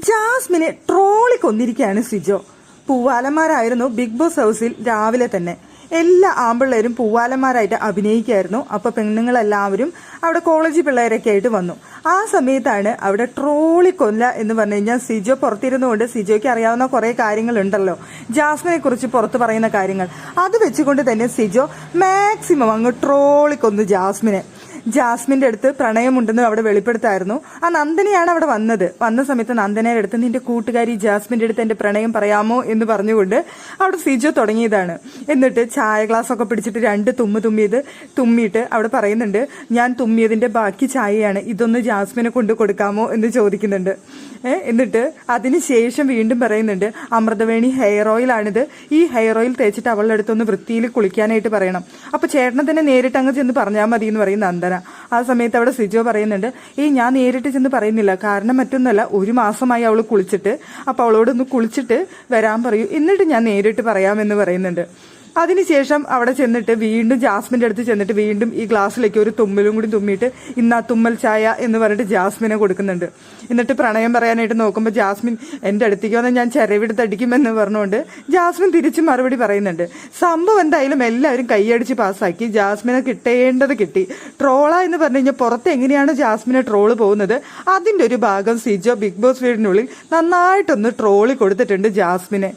ജാസ്മിനെ trolley കൊന്നിരിക്കുകയാണ് Sijo. പൂവാലന്മാരായിരുന്നു big boss ഹൗസിൽ രാവിലെ തന്നെ. എല്ലാ ആമ്പിള്ളേരും പൂവാലന്മാരായിട്ട് അഭിനയിക്കായിരുന്നു. അപ്പൊ പെണ്ണുങ്ങളെല്ലാവരും അവിടെ കോളേജ് പിള്ളേരൊക്കെ ആയിട്ട് വന്നു. ആ സമയത്താണ് അവിടെ ട്രോളി കൊല്ല എന്ന് പറഞ്ഞു കഴിഞ്ഞാൽ സിജോ പുറത്തിരുന്നുകൊണ്ട് സിജോയ്ക്ക് അറിയാവുന്ന കുറെ കാര്യങ്ങളുണ്ടല്ലോ, ജാസ്മിനെ കുറിച്ച് പുറത്ത് പറയുന്ന കാര്യങ്ങൾ. അത് വെച്ചുകൊണ്ട് തന്നെ സിജോ മാക്സിമം അങ്ങ് ട്രോളി കൊന്നു ജാസ്മിനെ. ജാസ്മിന്റെ അടുത്ത് പ്രണയമുണ്ടെന്ന് അവിടെ വെളിപ്പെടുത്തായിരുന്നു. ആ നന്ദനയാണ് അവിടെ വന്ന സമയത്ത് നന്ദനയുടെ അടുത്ത് നിന്റെ കൂട്ടുകാരി ജാസ്മിന്റെ അടുത്ത് എന്റെ പ്രണയം പറയാമോ എന്ന് പറഞ്ഞുകൊണ്ട് അവിടെ സിജോ തുടങ്ങിയതാണ്. എന്നിട്ട് ചായ ഗ്ലാസ് ഒക്കെ പിടിച്ചിട്ട് രണ്ട് തുമ്മിയിട്ട് അവിടെ പറയുന്നുണ്ട്, ഞാൻ തുമ്മിയതിന്റെ ബാക്കി ചായയാണ്, ഇതൊന്ന് ജാസ്മിനെ കൊണ്ട് കൊടുക്കാമോ എന്ന് ചോദിക്കുന്നുണ്ട്. എന്നിട്ട് അതിനുശേഷം വീണ്ടും പറയുന്നുണ്ട്, അമൃതവേണി ഹെയർ ഓയിൽ ആണിത്, ഈ ഹെയർ ഓയിൽ തേച്ചിട്ട് അവളുടെ അടുത്തൊന്ന് വൃത്തിയിൽ കുളിക്കാനായിട്ട് പറയണം, അപ്പൊ ചേട്ടനെ തന്നെ നേരിട്ട് അങ്ങ് ചെന്ന് പറഞ്ഞാൽ മതി എന്ന് പറയും നന്ദന. ആ സമയത്ത് അവിടെ സിജോ പറയുന്നുണ്ട്, ഞാൻ നേരിട്ട് ചെന്ന് പറയുന്നില്ല, കാരണം മറ്റൊന്നല്ല, 1 മാസമായി അവള് കുളിച്ചിട്ട്, അപ്പൊ അവളോടൊന്ന് കുളിച്ചിട്ട് വരാൻ പറയൂ, എന്നിട്ട് ഞാൻ നേരിട്ട് പറയാമെന്ന് പറയുന്നുണ്ട്. അതിനുശേഷം അവിടെ ചെന്നിട്ട് വീണ്ടും ജാസ്മിന്റെ അടുത്ത് ചെന്നിട്ട് വീണ്ടും ഈ ഗ്ലാസ്സിലേക്ക് ഒരു തുമ്മലും കൂടി തുമ്മിയിട്ട് ഇന്നാ തുമ്മൽ ചായ എന്ന് പറഞ്ഞിട്ട് ജാസ്മിനെ കൊടുക്കുന്നുണ്ട്. എന്നിട്ട് പ്രണയം പറയാനായിട്ട് നോക്കുമ്പോൾ ജാസ്മിൻ എന്റെ അടുത്തേക്ക് വന്നാൽ ഞാൻ ചെരവിടുത്തടിക്കുമെന്ന് പറഞ്ഞുകൊണ്ട് ജാസ്മിൻ തിരിച്ച് മറുപടി പറയുന്നുണ്ട്. സംഭവം എന്തായാലും എല്ലാവരും കൈയടിച്ച് പാസ്സാക്കി. ജാസ്മിനെ കിട്ടേണ്ടത് കിട്ടി. ട്രോള എന്ന് പറഞ്ഞു കഴിഞ്ഞാൽ പുറത്ത് എങ്ങനെയാണ് ജാസ്മിനെ ട്രോള് പോകുന്നത്, അതിന്റെ ഒരു ഭാഗം സിജോ ബിഗ് ബോസ് വീടിനുള്ളിൽ നന്നായിട്ടൊന്ന് ട്രോളി കൊടുത്തിട്ടുണ്ട് ജാസ്മിനെ.